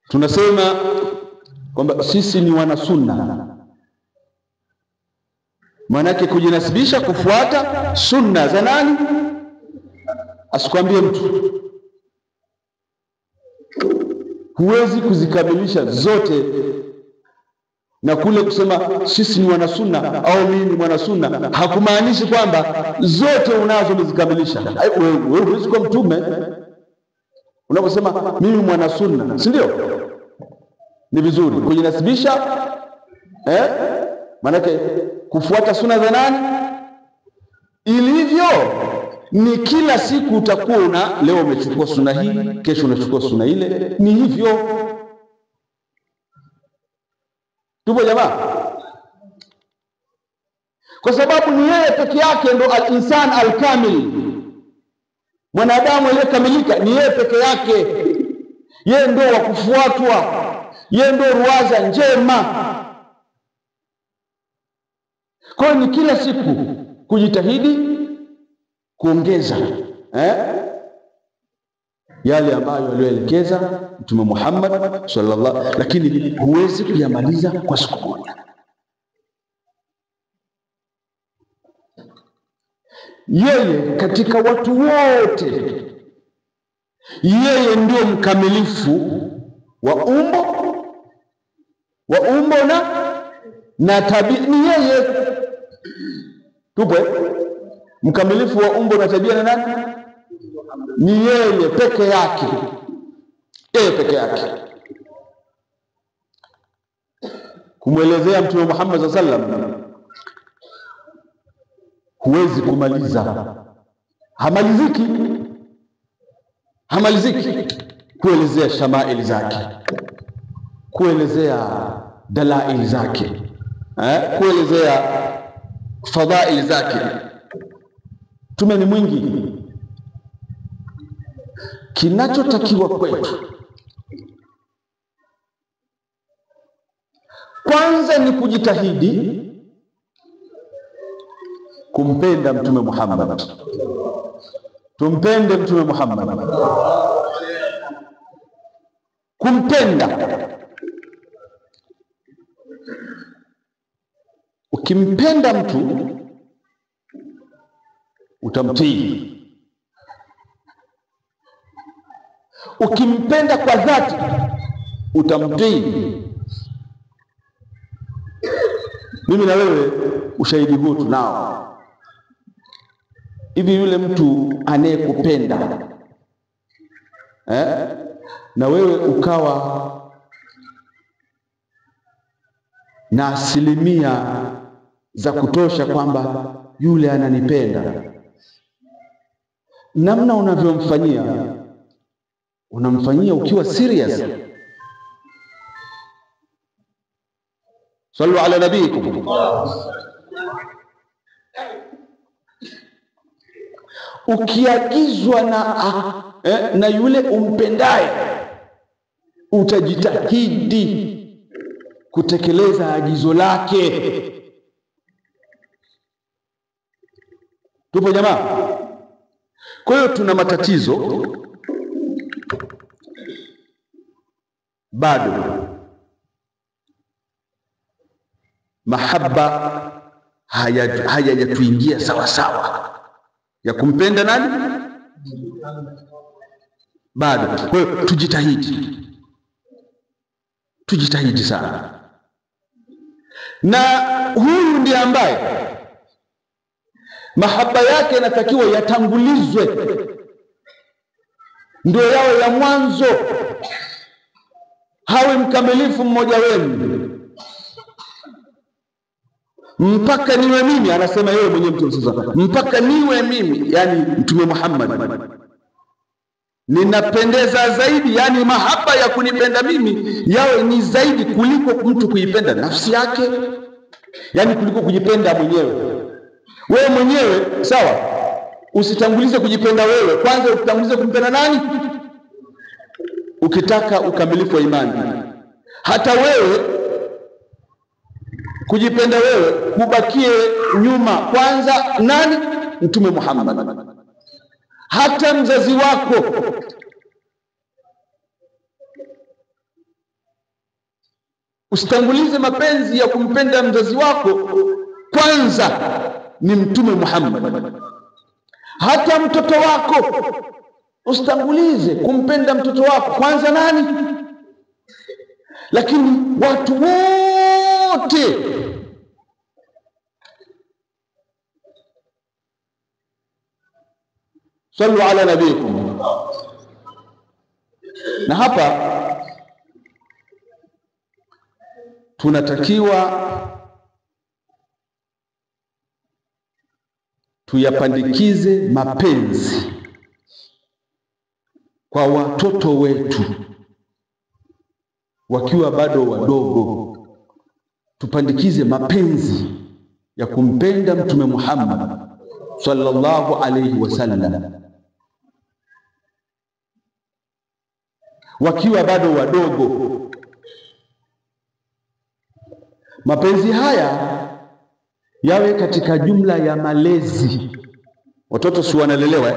tunasema kwamba sisi ni wana sunna. Maana yake kujinasibisha kufuata sunna za nani? Asikwambie mtu. Huwezi kuzikamilisha zote, na kule kusema sisi ni wana sunna au mimi ni mwana sunna hakumaanishi kwamba zote unazo umezikamilisha. Wewe huwezi kuwa mtume unaposema mimi mwana sunna, si ndio? Ni vizuri kujinasibisha, maana yake kufuata sunna za nani ilivyo. Ni kila siku utakuwa leo umechukua sunna hii, kesho unachukua sunna ile, ni hivyo. Tupo jamaa? Kwa sababu ni yeye peke yake ndo al-insan al-kamil, mwanadamu aliyekamilika ni yeye peke yake. Yeye ndo wa kufuatwa, yeye ndo ruwaza njema. Kwa hiyo ni kila siku kujitahidi kuongeza yale ambayo aliyoelekeza Mtume Muhammad sallallahu, lakini huwezi kuyamaliza kwa siku moja. Yeye katika watu wote, yeye ndio mkamilifu wa umbo na tabia. Ni yeye tupo mkamilifu wa umbo na tabia na nani? Ni yeye peke yake. Yeye peke yake. Kumwelezea Mtume Muhammad sallallahu alaihi wasallam huwezi kumaliza, hamaliziki kuelezea shamaili zake, kuelezea dalail zake, kuelezea fadhail zake. Mtume ni mwingi. Kinachotakiwa kwetu kwanza ni kujitahidi kumpenda Mtume Muhammad. Tumpende Mtume Muhammad. Kumpenda, ukimpenda mtu utamtii. Ukimpenda kwa dhati utamtii. Mimi na wewe ushahidi huu tunao. Hivi yule mtu anayekupenda na wewe ukawa na asilimia za kutosha kwamba yule ananipenda, namna unavyomfanyia, unamfanyia ukiwa serious. Sallu ala nabiyikum. Ukiagizwa na yule umpendaye, utajitahidi kutekeleza agizo lake. Tupo jamaa? Kwa hiyo tuna matatizo bado. Mahaba hayajatuingia sawa sawa ya kumpenda nani bado. Kwa hiyo tujitahidi sana. Na huyu ndiye ambaye mahaba yake yanatakiwa yatangulizwe, ndio yawe ya mwanzo. Hawe mkamilifu mmoja wenu mpaka niwe mimi, anasema yeye mwenyewe Mtume sasa, mpaka niwe mimi, yani Mtume Muhammad ninapendeza zaidi, yani mahaba ya kunipenda mimi yawe ni zaidi kuliko mtu kuipenda nafsi yake, yani kuliko kujipenda mwenyewe. Wewe mwenyewe sawa, usitangulize kujipenda wewe, kwanza utangulize kumpenda nani? Ukitaka ukamilifu wa imani. Hata wewe kujipenda wewe, kubakie nyuma kwanza nani? Mtume Muhammad. Hata mzazi wako usitangulize mapenzi ya kumpenda mzazi wako, kwanza ni Mtume Muhammad. Hata mtoto wako usitangulize kumpenda mtoto wako, kwanza nani? Lakini watu wote sallu ala nabiyikum. Na hapa tunatakiwa tuyapandikize mapenzi kwa watoto wetu wakiwa bado wadogo. Tupandikize mapenzi ya kumpenda Mtume Muhammad sallallahu alayhi wasallam wakiwa bado wadogo. Mapenzi haya yawe katika jumla ya malezi. Watoto si wanalelewa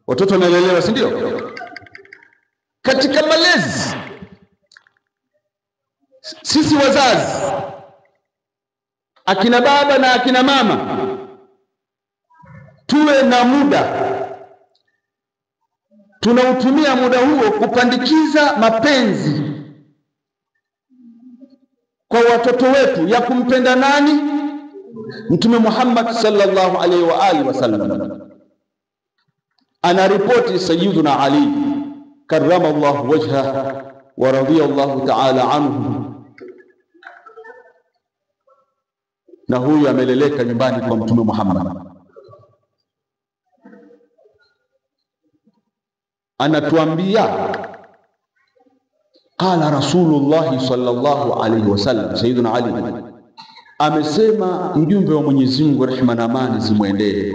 Watoto wanalelewa, si ndio? Katika malezi, sisi wazazi, akina baba na akina mama, tuwe na muda, tunautumia muda huo kupandikiza mapenzi kwa watoto wetu ya kumpenda nani? Mtume Muhammad sallallahu alaihi wa alihi wasallam. Ana ripoti Sayyiduna Ali karramallahu wajhahu wa radiyallahu ta'ala anhu, na huyu ameleleka nyumbani kwa Mtume Muhammad. Anatuambia qala Rasulullah sallallahu alaihi wasallam, Sayyiduna Ali amesema, mjumbe wa Mwenyezi Mungu, rehema na amani zimwendee,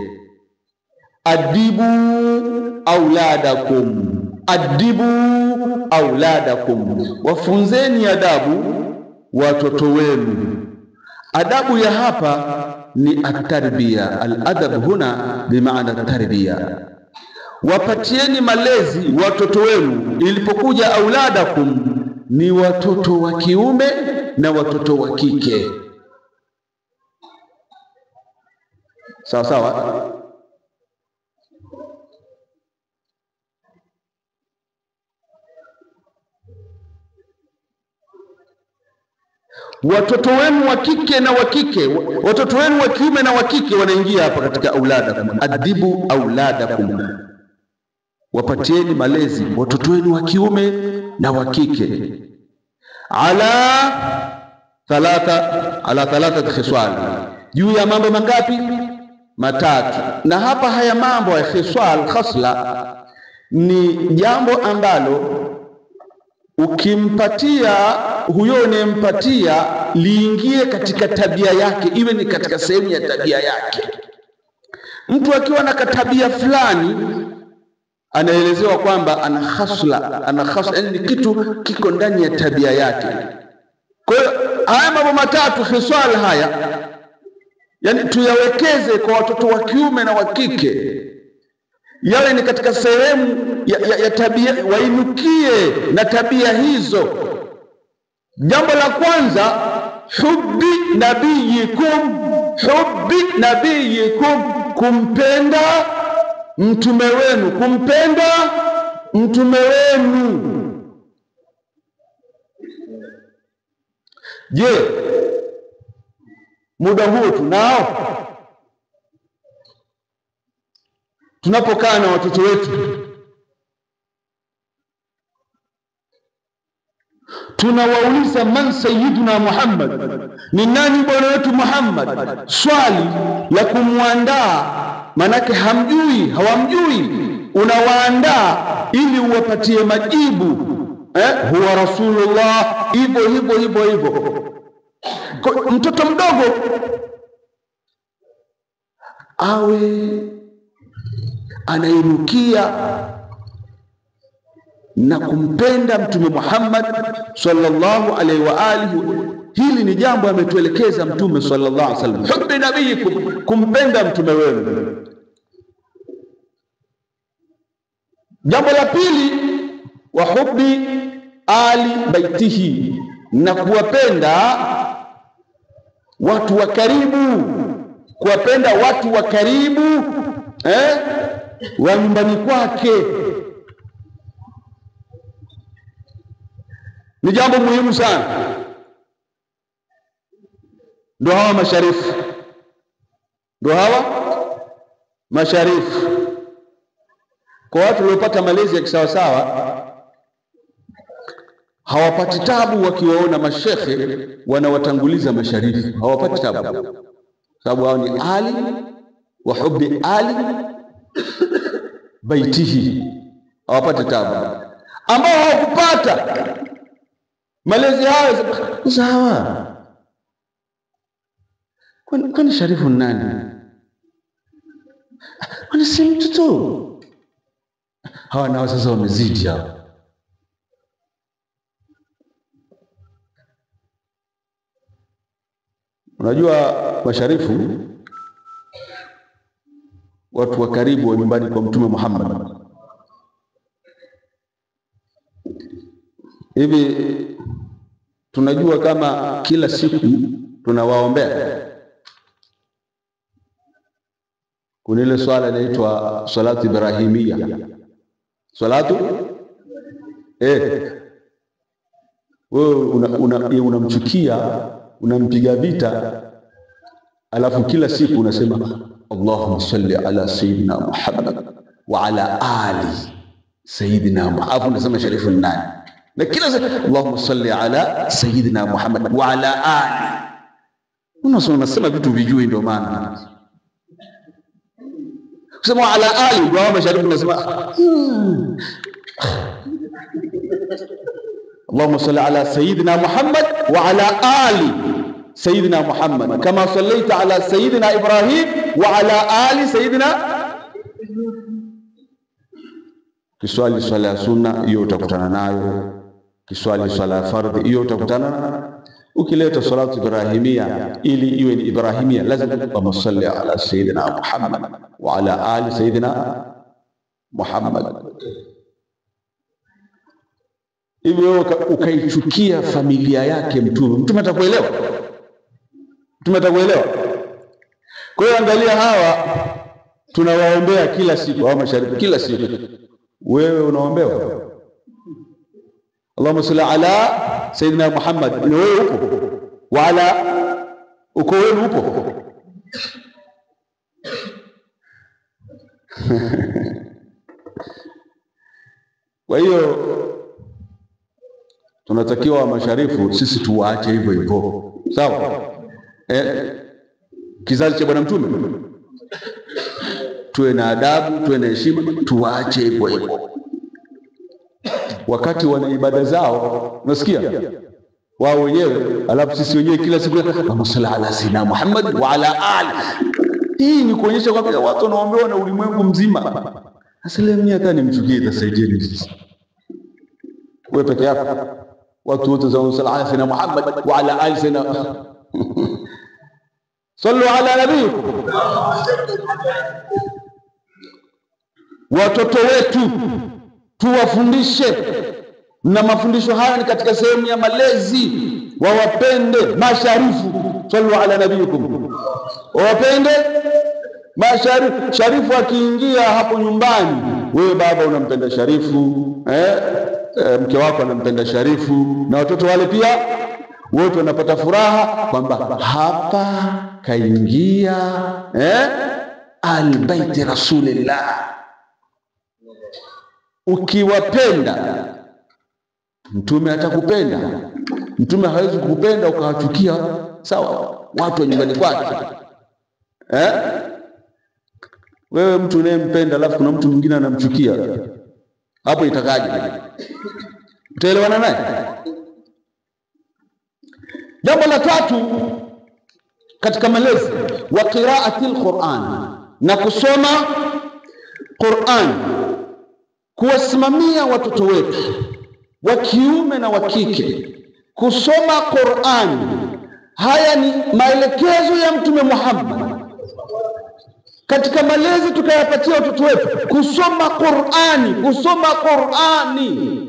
adibu auladakum, adibu auladakum, wafunzeni adabu watoto wenu. Adabu ya hapa ni at-tarbiya. Al-adab huna bimaana tarbiya. Wapatieni malezi watoto wenu. Ilipokuja auladakum ni watoto wa kiume na watoto wa kike, sawa sawa. Watoto wenu wa kike na wa kike, watoto wenu wa kiume na wa kike wanaingia hapa katika auladakum. Adibu auladakum, wapatieni malezi watoto wenu wa kiume na wa kike, ala thalatha khiswal, juu ya mambo mangapi? Matatu. Na hapa haya mambo ya khiswal, khasla, ni jambo ambalo ukimpatia huyo unempatia liingie katika tabia yake, iwe ni katika sehemu ya tabia yake. Mtu akiwa na tabia fulani anaelezewa kwamba ana khasla, yani kitu kiko ndani ya tabia yake. Kwa hiyo haya mambo matatu khiswal haya, yani tuyawekeze kwa watoto wa kiume na wa kike, yawe ni katika sehemu ya tabia, wainukie na tabia hizo. Jambo la kwanza, hubbi nabiyikum, kumpenda mtume wenu, kumpenda mtume wenu. Je, muda huo tunao? Tunapokaa na watoto wetu, tunawauliza man sayyiduna Muhammad, ni nani bwana wetu Muhammad? Swali la kumwandaa, manake hawamjui, unawaandaa ili uwapatie majibu. Huwa Rasulullah, hivyo. Mtoto mdogo awe anainukia na kumpenda Mtume Muhammad sallallahu alaihi wa alihi. Hili ni jambo ametuelekeza Mtume sallallahu alaihi wasallam, hubbi nabiyikum, kumpenda mtume wenu. Jambo la pili, wa hubbi ali baitihi, na kuwapenda watu wa karibu, kuwapenda watu wa karibu wa nyumbani kwake ni jambo muhimu sana. Ndio hawa masharifu, kwa watu waliopata malezi ya kisawasawa hawapati tabu wakiwaona mashekhe wanawatanguliza masharifu, hawapati tabu sababu hao ni ali wa hubbi ali baitihi, hawapati tabu. Ambao hawakupata malezi hayo sawa, kwani sharifu nani? Kwani si mtu tu? Hawa nao sasa wamezidi hao. Unajua masharifu watu wa karibu wa nyumbani kwa Mtume Muhammad. Hivi tunajua kama kila siku tunawaombea. Kuna ile swala inaitwa salatu ibrahimia. Salatu wewe unamchukia, unampiga vita, alafu kila siku unasema Allahumma salli ala sayyidina Muhammad wa ala ali sayyidina Muhammad. Alafu unasema sharifu nani? Na kila siku Allahumma salli ala sayyidina Muhammad wa ala ali. Unasema vitu vijui, ndio maana kusema ala ali ndio hao sharifu unasema Allahumma salli ala sayyidina Muhammad wa ala ali sayyidina Muhammad kama sallaita ala sayyidina Ibrahim wa ala ali sayyidina. Kiswali swala ya sunna hiyo utakutana nayo, kiswali swala ya fardhi hiyo utakutana nayo. Ukileta salatu ibrahimia ili iwe ni ibrahimia lazima usalli ala sayyidina Muhammad wa ala ali sayyidina Muhammad. Hivyo ukaichukia familia yake mtume atakuelewa? Mtume atakuelewa? Kwa hiyo angalia, hawa tunawaombea kila siku, hawa masharifu kila siku. Wewe unaombewa Allahumma salli ala sayyidina Muhammad, ni wewe upo? Wala uko wewe upo? Kwa hiyo tunatakiwa masharifu sisi tuwaache hivyo hivyo, sawa? Kizazi cha bwana mtume tuwe na adabu, tuwe na heshima, tuwaache hivyo hivyo. Wakati wana ibada zao unasikia wao wenyewe, alafu sisi wenyewe kila siku Allahumma salli ala sayyidina Muhammad wa ala ali. Hii ni kuonyesha kwamba watu wanaombewa na ulimwengu mzima. Asilimia hata nimchukie itasaidia nini? Wewe peke yako, watu wote za sallallahu alayhi wa Muhammad wa ala ali sayyidina sallu ala nabiyikum. Watoto wetu tuwafundishe, na mafundisho haya ni katika sehemu ya malezi. Wawapende masharifu, sallu ala nabiyikum, wawapende masharifu. Sharifu akiingia hapo nyumbani, wewe baba unampenda sharifu, mke wako anampenda sharifu, na watoto wale pia wote wanapata furaha kwamba hapa kaingia albaiti rasulillah. Ukiwapenda mtume atakupenda. Mtume hawezi kukupenda ukawachukia, sawa, watu wa nyumbani kwake. Wewe mtu unayempenda alafu kuna mtu mwingine anamchukia, hapo itakaje? Utaelewana naye? Jambo la tatu katika malezi, wa qira'atil Qur'an, na kusoma Qur'an. Kuwasimamia watoto wetu wa kiume na wa kike kusoma Qur'an. Haya ni maelekezo ya Mtume Muhammad katika malezi tukayapatia watoto wetu, kusoma Qur'ani, kusoma Qur'ani.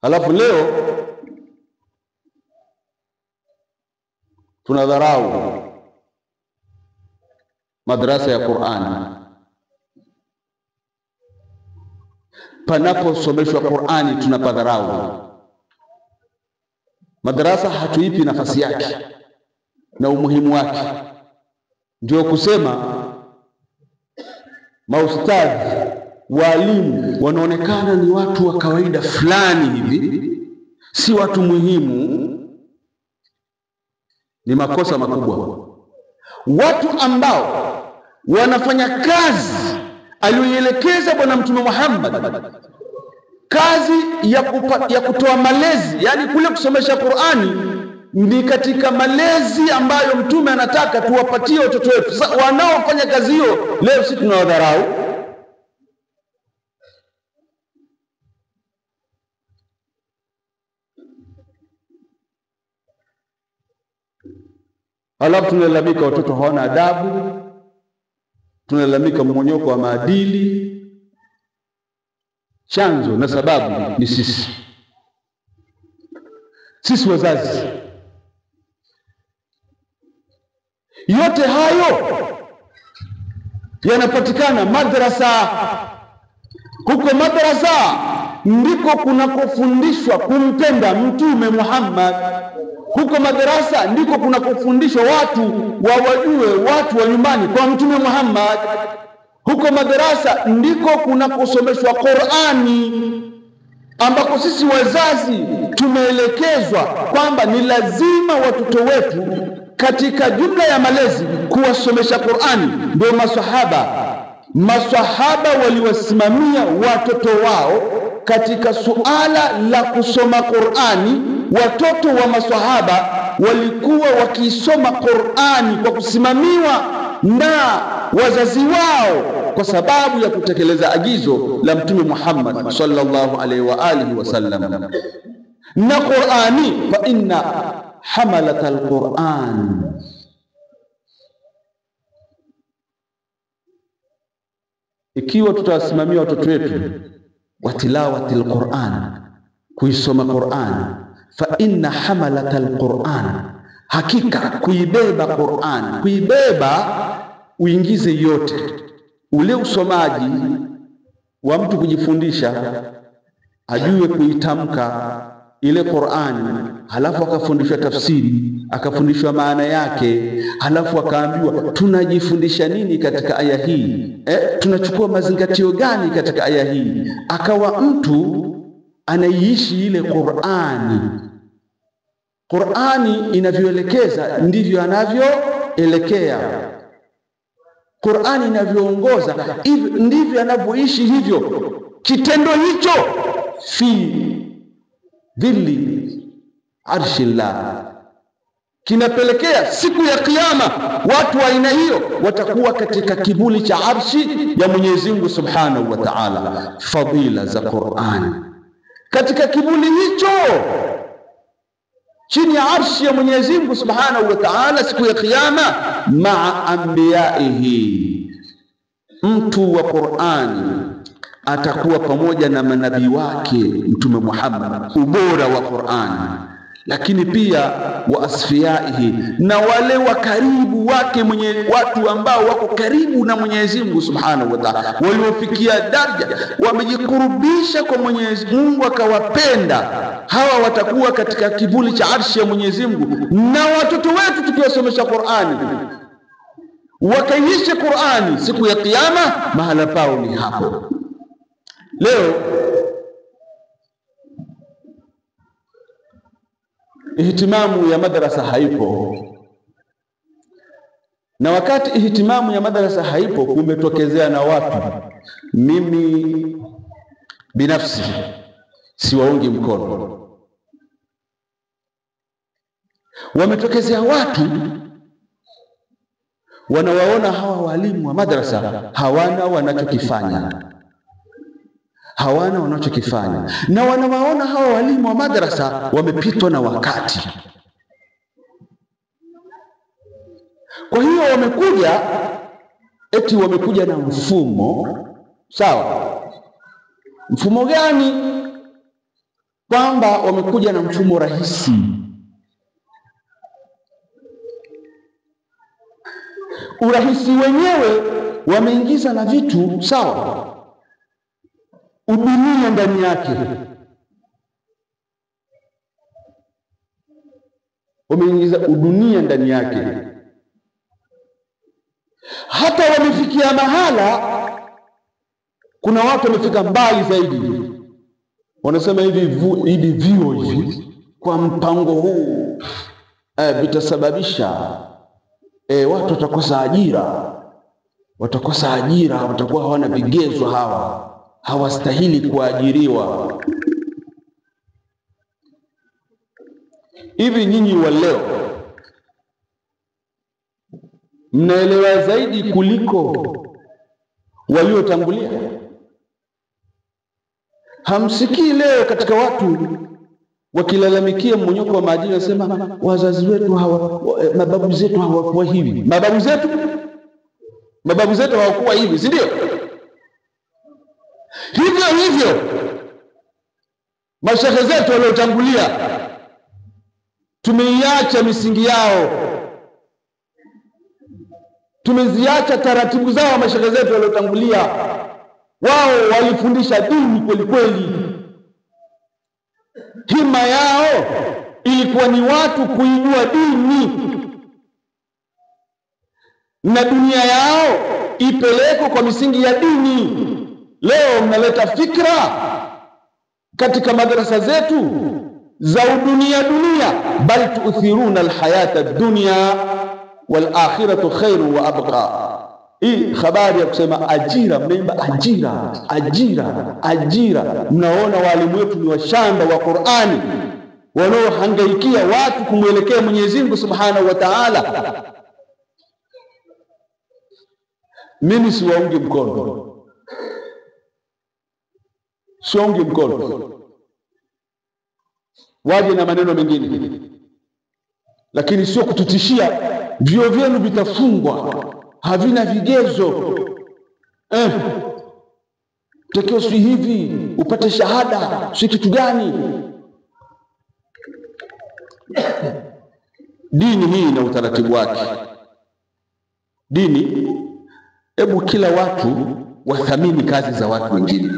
Halafu leo tunadharau madrasa ya Qur'ani. Panaposomeshwa Qur'ani tunapadharau. Madrasa hatuipi nafasi yake na umuhimu wake. Ndio kusema maustadhi, walimu wanaonekana ni watu wa kawaida fulani hivi, si watu muhimu. Ni makosa makubwa. Watu ambao wanafanya kazi aliyoelekeza Bwana Mtume Muhammad, kazi ya kutoa malezi, yani kule kusomesha Qur'ani ni katika malezi ambayo Mtume anataka tuwapatie watoto wetu. Sasa wanaofanya kazi hiyo leo sisi tunawadharau. Halafu tunalalamika watoto hawana adabu, tunalalamika mmonyoko wa maadili. Chanzo na sababu ni sisi wazazi. Yote hayo yanapatikana madrasa. Huko madrasa ndiko kunakofundishwa kumpenda Mtume Muhammad. Huko madrasa ndiko kunakofundishwa watu wawajue watu wa nyumbani kwa Mtume Muhammad. Huko madrasa ndiko kunakosomeshwa Qur'ani, ambako sisi wazazi tumeelekezwa kwamba ni lazima watoto wetu katika jumla ya malezi kuwasomesha Qur'ani. Ndio maswahaba waliwasimamia watoto wao katika suala la kusoma Qur'ani. Watoto wa maswahaba walikuwa wakisoma Qur'ani kwa kusimamiwa na wazazi wao, kwa sababu ya kutekeleza agizo la Mtume Muhammad sallallahu alaihi wa alihi wasallam. Na Qur'ani, fa inna hamalatal Qur'an, ikiwa tutawasimamia watoto wetu wa tilawatil Qur'an, kuisoma Qur'an, fa inna hamalatal Qur'an, hakika kuibeba Qur'an, kuibeba uingize yote, ule usomaji wa mtu kujifundisha, ajue kuitamka ile Qur'ani, halafu akafundishwa tafsiri, akafundishwa maana yake, halafu akaambiwa tunajifundisha nini katika aya hii, tunachukua mazingatio gani katika aya hii. Akawa mtu anaiishi ile Qur'ani. Qur'ani inavyoelekeza ndivyo anavyoelekea. Qur'ani inavyoongoza ndivyo anavyoishi. Hivyo kitendo hicho fi dhilli arshillah kinapelekea siku ya Kiyama watu wa aina hiyo watakuwa katika kivuli cha arshi ya Mwenyezi Mungu Subhanahu wa Ta'ala. Fadila za Qur'ani katika kivuli hicho chini ya arshi ya Mwenyezi Mungu Subhanahu wa Ta'ala siku ya Kiyama, maa anbiyaihi, mtu wa Qur'ani atakuwa pamoja na manabii wake Mtume Muhammad, ubora wa Qur'ani, lakini pia wa asfiyaihi, na wale wa karibu wake, watu ambao wako karibu na Mwenyezi Mungu Subhanahu wa Ta'ala, waliofikia daraja wamejikurubisha kwa Mwenyezi Mungu akawapenda. Hawa watakuwa katika kivuli cha arshi ya Mwenyezi Mungu. Na watoto wetu tukiwasomesha Qur'ani, wakaishi Qur'ani, siku ya Kiyama mahala pao ni hapo. Leo ihtimamu ya madrasa haipo, na wakati ihtimamu ya madrasa haipo, kumetokezea na watu, mimi binafsi siwaungi mkono, wametokezea watu wanawaona hawa walimu wa madrasa hawana wanachokifanya, na wanawaona hawa walimu wa madrasa wamepitwa na wakati. Kwa hiyo wamekuja na mfumo. Sawa, mfumo gani? kwamba wamekuja na mfumo rahisi. Urahisi wenyewe wameingiza na vitu sawa, udunia ndani yake. Wameingiza udunia ndani yake. Hata wamefikia mahala, kuna watu wamefika mbali zaidi, wanasema hivi vyuo hivi kwa mpango huu vitasababisha watu watakosa ajira, watakuwa hawana vigezo, hawastahili kuajiriwa. Hivi nyinyi wa leo mnaelewa zaidi kuliko waliotangulia? Hamsikii leo katika watu wakilalamikia mmonyoko wa maadili, nasema wazazi wetu mababu zetu hawakuwa hivi. Mababu zetu hawakuwa hivi, si ndio? Hivyo mashehe zetu waliotangulia tumeiacha misingi yao, tumeziacha taratibu zao. Mashehe zetu waliotangulia wao walifundisha dini kweli kweli. Hima yao ilikuwa ni watu kuijua dini na dunia yao ipelekwe kwa misingi ya dini. Leo mnaleta fikra katika madrasa zetu za dunia, bal tu'thiruna alhayata ad-dunya wal akhiratu khairu wa abqa. Hii habari ya kusema ajira, mnaimba ajira. Mnaona walimu wetu ni washamba wa Qur'ani wanaohangaikia watu kumwelekea Mwenyezi Mungu Subhanahu wa Ta'ala. Mimi siwaungi mkono, waje na maneno mengine, lakini sio kututishia vyuo vyenu vitafungwa, havina vigezo, takiwa si hivi upate shahada, si kitu gani. Dini hii na utaratibu wake. Dini, hebu kila watu wathamini kazi za watu wengine.